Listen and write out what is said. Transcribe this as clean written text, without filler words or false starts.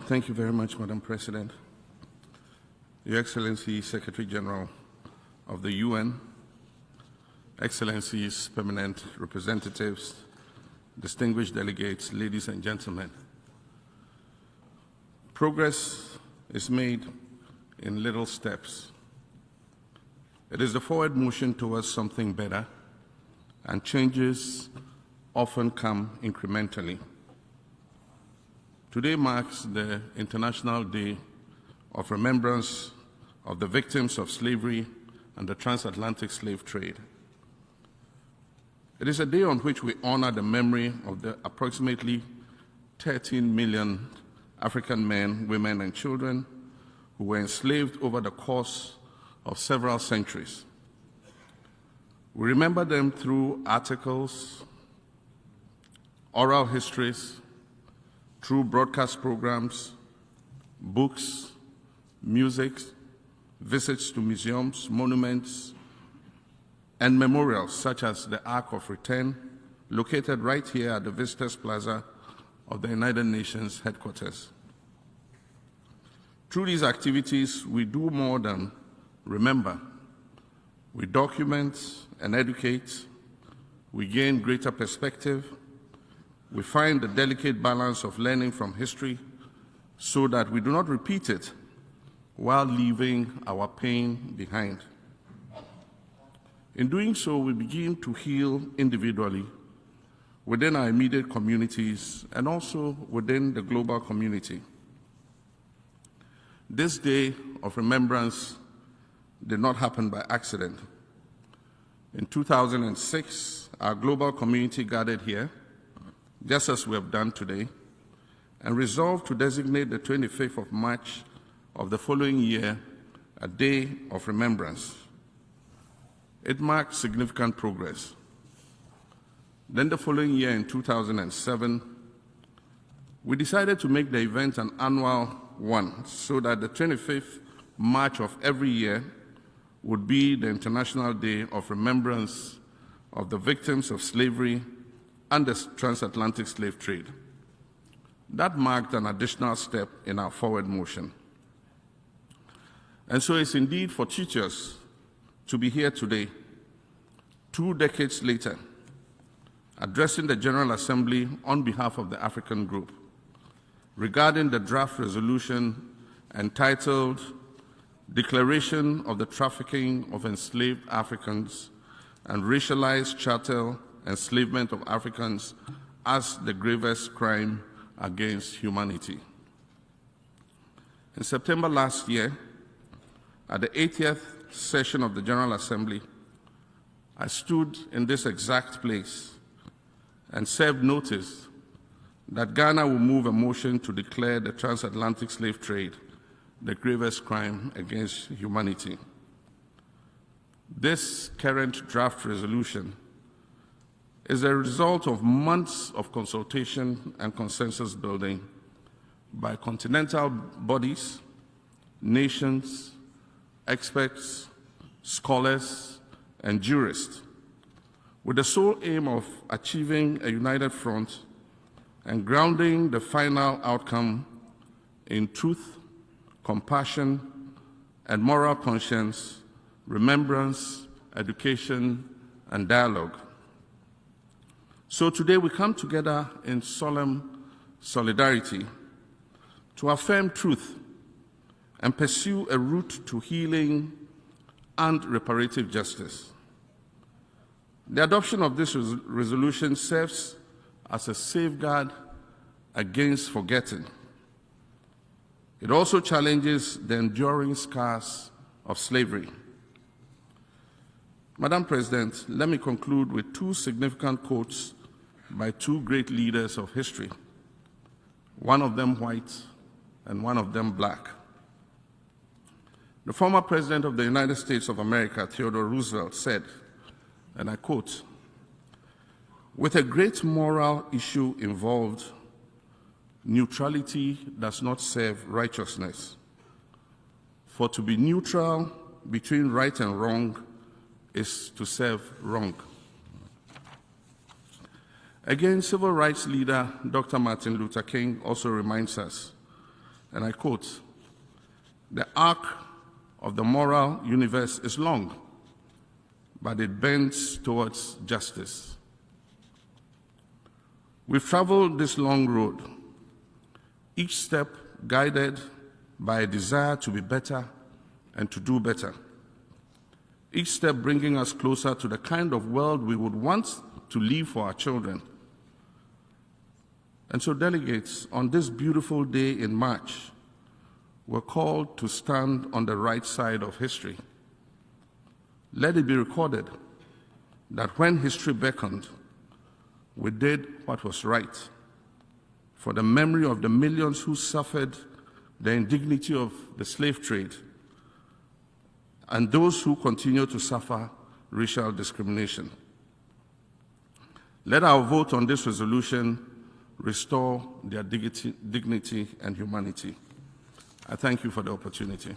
Thank you very much, Madam President. Your Excellency, Secretary General of the UN, Excellencies, permanent representatives, distinguished delegates, ladies and gentlemen. Progress is made in little steps. It is the forward motion towards something better, and changes often come incrementally. Today marks the International Day of Remembrance of the victims of slavery and the transatlantic slave trade. It is a day on which we honor the memory of the approximately 13 million African men, women, and children who were enslaved over the course of several centuries. We remember them through articles, oral histories, through broadcast programs, books, music, visits to museums, monuments, and memorials such as the Ark of Return, located right here at the Visitors Plaza of the United Nations headquarters. Through these activities, we do more than remember. We document and educate, we gain greater perspective, we find the delicate balance of learning from history so that we do not repeat it while leaving our pain behind. In doing so, we begin to heal individually within our immediate communities and also within the global community. This day of remembrance did not happen by accident. In 2006, our global community gathered here, just as we have done today, and resolved to designate the 25th of March of the following year a day of remembrance. It marked significant progress. Then the following year, in 2007, we decided to make the event an annual one so that the 25th March of every year would be the International Day of Remembrance of the victims of slavery and the transatlantic slave trade. That marked an additional step in our forward motion. And so it's indeed for teachers to be here today, 2 decades later, addressing the General Assembly on behalf of the African Group regarding the draft resolution entitled Declaration of the Trafficking of Enslaved Africans and Racialized Chattel Enslavement of Africans as the gravest crime against humanity. In September last year, at the 80th session of the General Assembly, I stood in this exact place and served notice that Ghana will move a motion to declare the transatlantic slave trade the gravest crime against humanity. This current draft resolution is a result of months of consultation and consensus building by continental bodies, nations, experts, scholars, and jurists, with the sole aim of achieving a united front and grounding the final outcome in truth, compassion, and moral conscience, remembrance, education, and dialogue. So today we come together in solemn solidarity to affirm truth and pursue a route to healing and reparative justice. The adoption of this resolution serves as a safeguard against forgetting. It also challenges the enduring scars of slavery. Madam President, let me conclude with 2 significant quotes by 2 great leaders of history, one of them white and one of them black. The former President of the United States of America, Theodore Roosevelt, said, and I quote, "With a great moral issue involved, neutrality does not serve righteousness. For to be neutral between right and wrong is to serve wrong." Again, civil rights leader Dr. Martin Luther King also reminds us and I quote, "The arc of the moral universe is long, but it bends towards justice." We've traveled this long road, each step guided by a desire to be better and to do better, each step bringing us closer to the kind of world we would want to leave for our children. And so, delegates, on this beautiful day in March, we're called to stand on the right side of history. Let it be recorded that when history beckoned, we did what was right for the memory of the millions who suffered the indignity of the slave trade and those who continue to suffer racial discrimination. Let our vote on this resolution restore their dignity and humanity. I thank you for the opportunity.